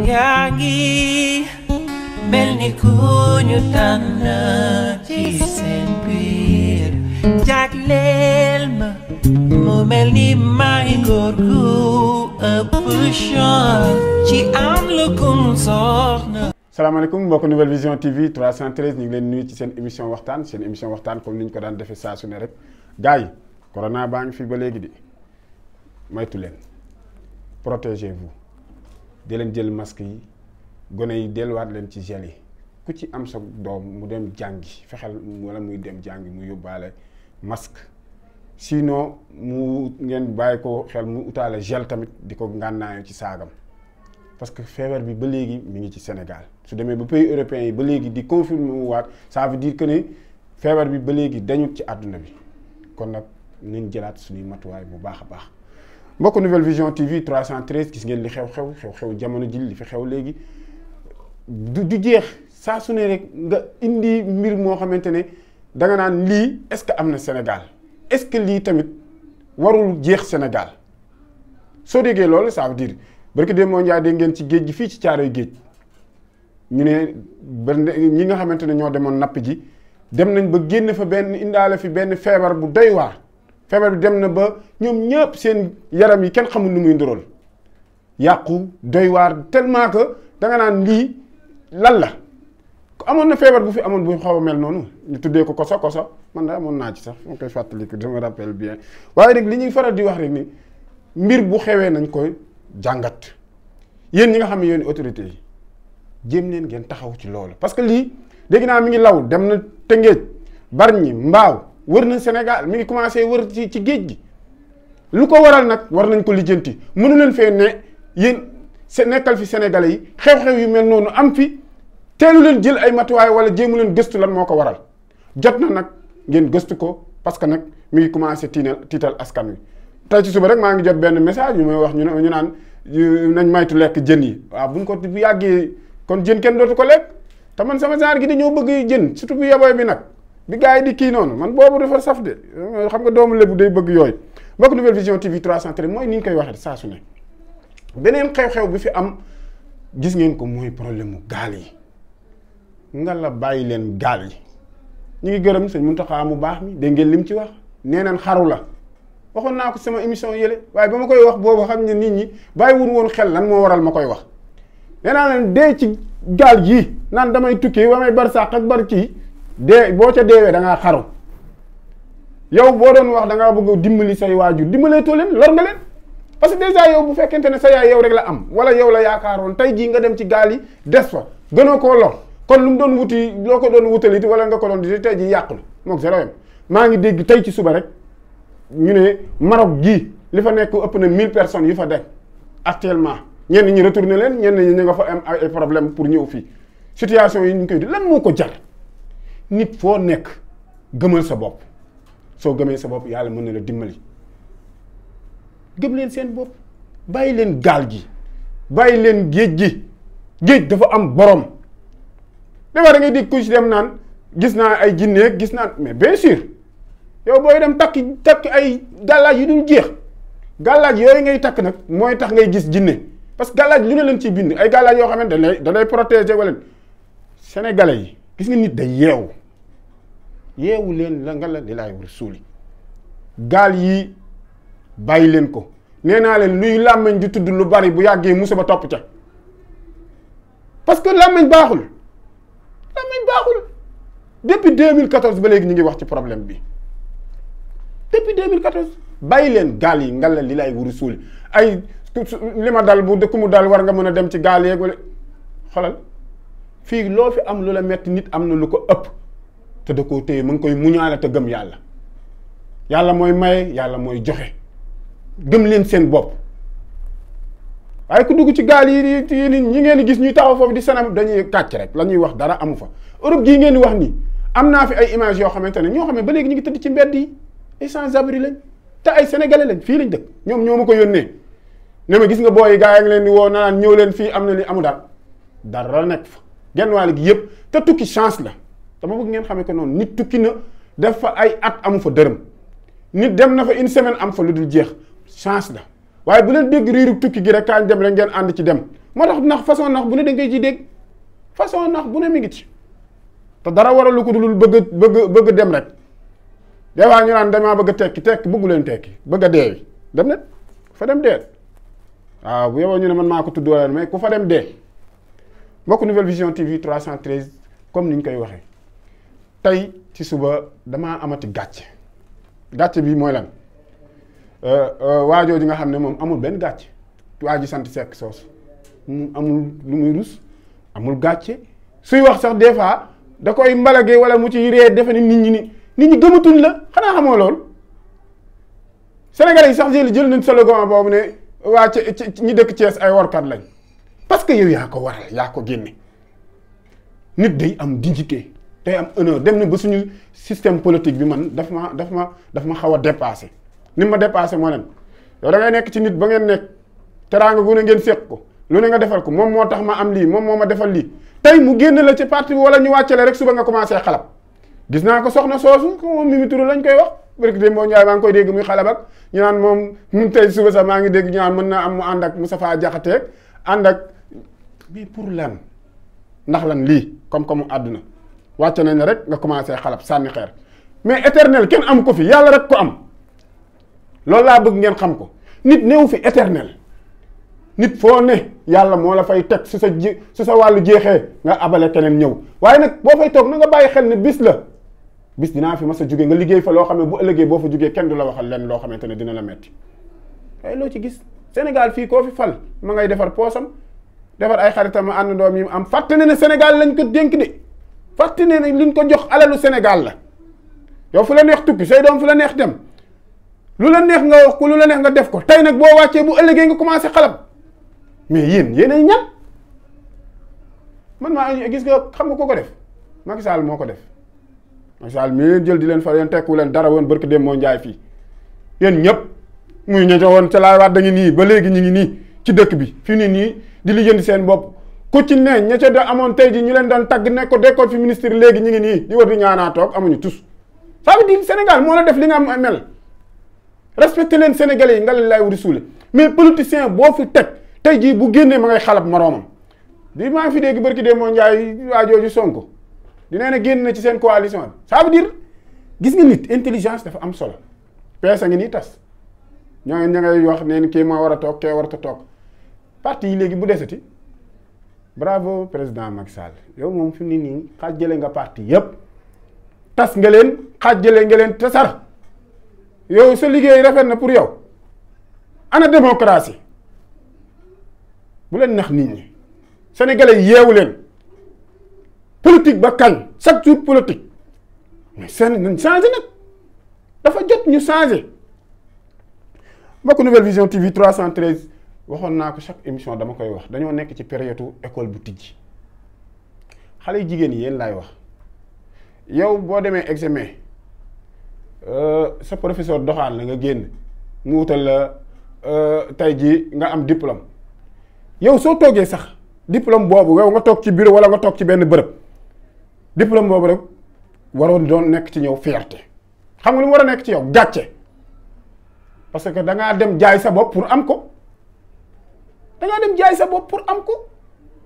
yaa ngi mel ni ku ñu tànn ci seen biir jagleel ma mu mel ni may góor gu ëpp chance ci am lu kum soxna. salaamaaleykum mbokk Nouvelle Vision TV 313 ñu ngi leen nuyu ci seen émission waxtaan comme ni ñu ko daan defee saa su ne rek gars yi corona baa ngi fi ba léegi di moytu leen protégez-vous di leen jël masque yi gone yi delluwaat leen ci gel yi ku ci am sa doom mu dem jàngi fexeel wala muy dem jàngi mu yóbbaale masque sinon mu ngeen bàyyi ko xel mu utaale gel tamit di ko ngànnaayoo ci saagam parce que feebar bi ba léegi mi ngi ci Sénégal su demee ba pays européens yi ba léegi di confirmer mu waat ça veut dire que ne feebar bi ba léegi dañut ci àdduna bi kon nag nañ jëlaat suñuy matuwaay bu baax a baax mbokk Nouvelle Vision TV 313 gis ngeen li xew jamono ji li fi xew léegi du jeex saa su ne rek nga indi mbir moo xamante ne danga naan lii est-ce que am na Sénégal est-ce que lii tamit warul jeex Sénégal soo déggee loolu ça veut dire barki démb moo njaay dégg ngeen ci géej gi fii ci caaroy géej ñu ne ñi nga xamante ne ñoo demoon napp ji dem nañ ba génn fa benn indaale fi benn feebar bu doy waar feebar bi dem na ba ñoom ñëpp seen yaram yi kenn xamul nu muy ndurool yàqu doy waar tellement que danga naan lii lan la amoon na feebar bu fi amoon bu xaw a mel noonu ñu tuddee ko koso man da amoon naa ci sax moo koy fàttaliku je me rappelle bien waaye rek li ñuy faral di wax rek ni mbir bu xewee nañ koy jàngat yéen ñi nga xam ne yéen autorités yi jéem leen ngeen taxaw ci loolu parce que lii dégg naa mi ngi law dem na Tëngéej Bargny Mbaaw wër na Sénégal mi ngi commencé wër ci géej gi lu ko waral nag war nañ ko lijjanti mënu leen fee ne yéen nekkal fi Sénégalais yi xew-xew yu mel noonu am fi teelu leen jël ay matuwaay wala jéemu leen gëstu lan moo ko waral jot na nag ngeen gëstu ko parce que nag mi ngi commencé tiital askan wi. tey ci suba rek maa ngi jot benn message yu may wax ñu naan nañ maytu lekk jën yi waaw buñ ko bu yàggee kon jën kenn dootu ko lekk te man sama genre gi dañoo bëgg jën surtout bu yeboy bi nag bi gars yi di kii noonu man boobu dafa saf de xam nga doomu lébu day bëgg yooyu mbokk Nouvelle Vision TV 313 mooy ni ñu koy waxee saa su ne beneen xew-xew bi fi am gis ngeen ko mooy problème mu gaal yi nga la bàyyi leen gaal yi ñu ngi gërëm sëñ Mountakha mu baax mi dégg ngeen lim ci wax nee naan xaru la waxoon naa ko sama émission yële waaye ba ma koy wax boobu xam ne nit ñi bàyyiwul woon xel lan moo waral ma koy wax nee naa leen dee ci gaal gii naan damay tukki ba may bar sàq ak bar kii dee boo ca deewee da ngaa xaru yow boo doon wax da ngaa bëgg dimbali say waajur dimbaleetoo leen lor nga leen parce que déjà yow bu fekkente ne sa yaay yow rek la am wala yow la yaakaaroon tey jii nga dem ci gaal yi des fa gënoo koo lor kon lu mu doon wuti loo ko doon wutalit wala nga ko doon di tey jii yàqu na moog zéro yam maa ngi dégg tey ci suba rek ñu ne Maroc gii li fa nekk ëpp na 1000 personnes yu fa dekk actuellement ñenn ñi retourné leen ñenn ñi ñu nga fa am ay problème pour ñëw fii situation yi ñu koy di lan moo ko jar nit foo nekk gëmal sa bopp soo gëmee sa bopp yàlla mën na la dimbali gëm leen seen bopp bàyyi leen gaal gi bàyyi leen géej gi géej dafa am borom dafa da ngay dégg ku ci dem naan gis naa ay jinne gis naa mais bien sûr yow booy dem takk ay gàllaaj yu dul jeex gàllaaj yooyu ngay takk nag mooy tax ngay gis jinne parce que gàllaaj lu ne leen ciy bind ay gàllaaj yoo xamante ne da lay protéger wala sénégalais yi gis nga nit day yeewu leen la nga la li laay war suuli gaal yi bàyyi leen ko nee naa leen luy làmmiñ di tudd lu bari bu yàggee musiba topp ca parce que làmmiñ baaxul depuis 2014 ba léegi ñu ngi wax ci problème bi depuis 2014 bàyyi leen gaal yi nga la li laay wuru suuli ay li ma dal bu dëkk mu dal war nga mën a dem ci gaal yeeg wala xolal fii loo fi am lu la metti nit am na lu ko ëpp te da koo téye mu ngi koy muñaale te gëm yàlla mooy maye yàlla mooy joxe gëm leen seen bopp waaye ku dugg ci gaal yi ñi ngeen di gis ñuy taxaw foofu di sanam dañuy kàcc rek la ñuy wax dara amu fa Europe gii ngeen di wax nii am naa fi ay images yoo xamante ne ñoo xam ne ba léegi ñu ngi tëdd ci mbedd yi ay sans-abri lañ te ay sénégalais lañ fii lañ dëkk ñoom ñoo ma ko yónnee ne ma gis nga booy gaa yi ngi leen di woo naan ñëw leen fii am na li amu dara nekk fa genn wàll gi yëpp te tukki chance la dama bëgg ngeen xamee ko noonu nit tukki na def fa ay at amu fa dërëm nit dem na fa une semaine am fa lu dul jeex chance la waaye bu leen dégg riiru tukki gi rek kaan dem rek ngeen ànd ci dem moo tax nax façon nax bu ne dañ koy ci dégg façon nax bu ne mi ngi ci te dara waralu ko dul bëgg dem rek des fois ñu naan damaa bëgg a tekki bëggu leen tekki bëgg a deewi dem ne fa dem dee waaw bu yeboo ñu ne man maa ko tudd wala mais ku fa dem dee mbokk Nouvelle Vision TV 313 comme ni ñu koy waxee tey ci suba damaa amati gàcce bi mooy lan waajoo ji nga xam ne moom amul benn gàcce waa ji sant Seck soos mu amul lu muy rus amul gàcce suy wax sax des fois da koy mbalage wala mu ci ree defe ni nit ñi gëmatuñ la xanaa xamoo loolu Sénégalais yi sax jël nañ slogan boobu ne waa ñi dëkk Thiès ay workat lañ parce que yow yaa ko waral yaa ko génne nit day am dignité day am honneur dem na ba suñu système politique bi man daf ma xaw a dépassé ni ma dépassé moo leen yow da ngay nekk ci nit ba ngeen nekk teraanga gu ne ngeen séq ko lu ne nga defal ko moom moo tax ma am lii moom moo ma defal lii tey mu génn la ci parti bi wala ñu wàccale rek suba nga commencé xalab gis naa ko soxna soosu ko moom Mimi Touré lañ koy wax barki démb boo Njaay maa ngi koy dégg muy xalab ak ñu naan moom mun tey suba sax maa ngi dégg ñu naan mën naa am mu ànd ak Moustapha Diakhaté ànd ak bii pour lan ndax lan lii comme àdduna wàcce nañ ne rek nga commencé xalab sànni xeer mais éternel kenn am ko fi yàlla rek ko am loolu laa bëgg ngeen xam ko nit néew fi éternel nit foo ne yàlla moo la fay teg su sa wàllu jeexee nga abale keneen ñëw waaye nag boo fay toog na nga bàyyi xel ne bis dinaa fi mas a jóge nga liggéey fa loo xam ne bu ëllëgee boo fa jógee kenn du la waxal leen loo xamante ne dina la metti waaye loo ci gis Sénégal fii koo fi fal ma ngay defar poosam defar ay xaritam àndandoom yi am fàtte ne Sénégal lañ ko dénk de fàtte ne liñ ko jox alalu Sénégal la yow fu la neex tukki say doom fu la neex dem lu la neex nga wax ko lu la neex nga def ko tey nag boo wàccee bu ëllëgee nga commencé xalab mais yéenay ñan man maa gis nga xam nga ko def Macky Sall moo ko def Macky Sall mi leen jël di leen fa yéen tekku leen dara woon barki dem moo njaay fii yéen ñëpp muy ña woon ca laay waat da ngi nii ba léegi ñu ngi nii ci dëkk bi fi ni nii di lijjanti seen bopp ku ci ne ña ca da amoon tey ji ñu leen doon tagg ne ko dekkoon fi ministre léegi ñu ngi nii di war di ñaanaa toog amuñu tous ça veut dire Sénégal moo la def li nga am mel respecté leen Sénégalais yi nga leen laay wuri suule mais politicien boo fi teg tey jii bu génnee ma ngay xalab moroomam di maa ngi fi dégg barki dee moo njaay waajooju Sonko di nee na génn na ci seen coalition bi ça veut dire gis nga nit intelligence dafa am solo peese a ngi nii tas ña ngay wax neen kii moo war a toog kee warata toog parti yi léegi bu desati bravo président Macky Sall yow moom fi mu ne nii xaajale nga parti yépp tas nga leen xaajale nga leen tasar yow sa liggéey rafet na pour yow ana démocratie bu leen nax nit ñi sénégalais yeewu leen politique ba kañ chaque jour politique mais seen nañ changé nag dafa jot ñu changé mbokk Nouvelle Vision TV 313 waxoon naa ko chaque émission dama koy wax dañoo nekk ci période école bu tijji xale yu jigéen yi yéen laay wax yow boo demee examen sa professeur doxaan la nga génn mu wutal la tey jii nga am diplôme yow soo toogee sax diplôme boobu yow nga toog ci bureau wala nga toog ci benn bërëb diplôme boobu rek waroon doon nekk ci ñëw fierté xam nga lu mu war a nekk ci yow gàcce parce que da ngaa dem jaay sa bopp pour am ko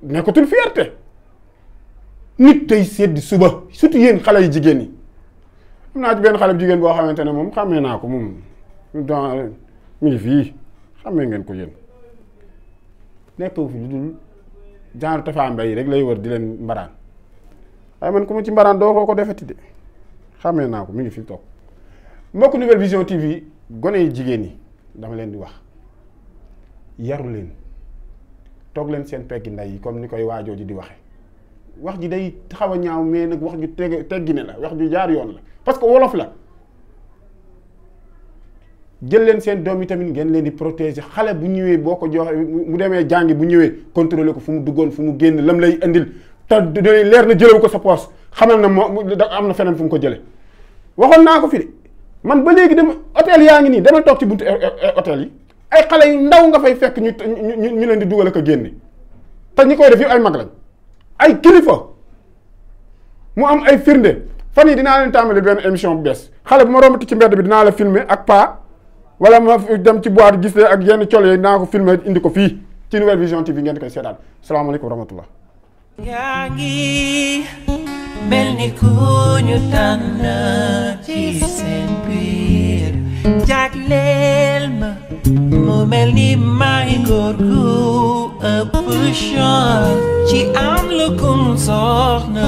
nekkatul fierté nit tey seddi suba surtout yéen xale yu jigéen ñi am naa ci benn xale bu jigéen boo xamante ne moom xàmmee naa ko moom dans mi ngi fii xàmmee ngeen ko yéen nekkawu fi lu dul genre Tafa Mbay rek lay wër di leen mbaraan waaye man ku ma ci mbaraan doo ko defeti de xàmmee naa ko mi ngi fi toog mbokk Nouvelle Vision TV gone yi jigéen ñi dama leen di wax yaru leen toog leen seen peggi ndey yi comme ni koy waajoo ji di waxe wax ji day xaw a ñaaw mais nag wax ju teggine la wax ju jaar yoon la parce que wolof la jël leen seen doom yi tamit ngeen leen di protéger xale bu ñëwee boo ko joxe mu demee jàngi bu ñëwee contrôler ko fu mu duggoon fu mu génn lam lay indil te leer na jëlewu ko sa poos xamal na moo am na feneen fu mu ko jële waxoon naa ko fi de man ba léegi dem hôtel yaa ngi nii demal toog ci buntu hôtel yi ay xale yu ndaw nga fay fekk ñu leen di dugal ak a génne te ñi koy def yi ay mag lañ ay kilifa mu am ay firnde fan yi dinaa leen tàmbali benn émission bu bees xale bu ma rombati ci mbedd bi dinaa la filmer ak paa wala ma dem ci boîte gis ak yenn col yooyu dinaa ko filmer indi ko fii ci Nouvelle Vision TV ngeen koy seetaan salaamaaleykum wa rahmatullah. yaa ngi mel ni ku ñu tànn ci seen biir jagleel ma mu mel ni may góor gu ëpp chance ci am lu kum soxna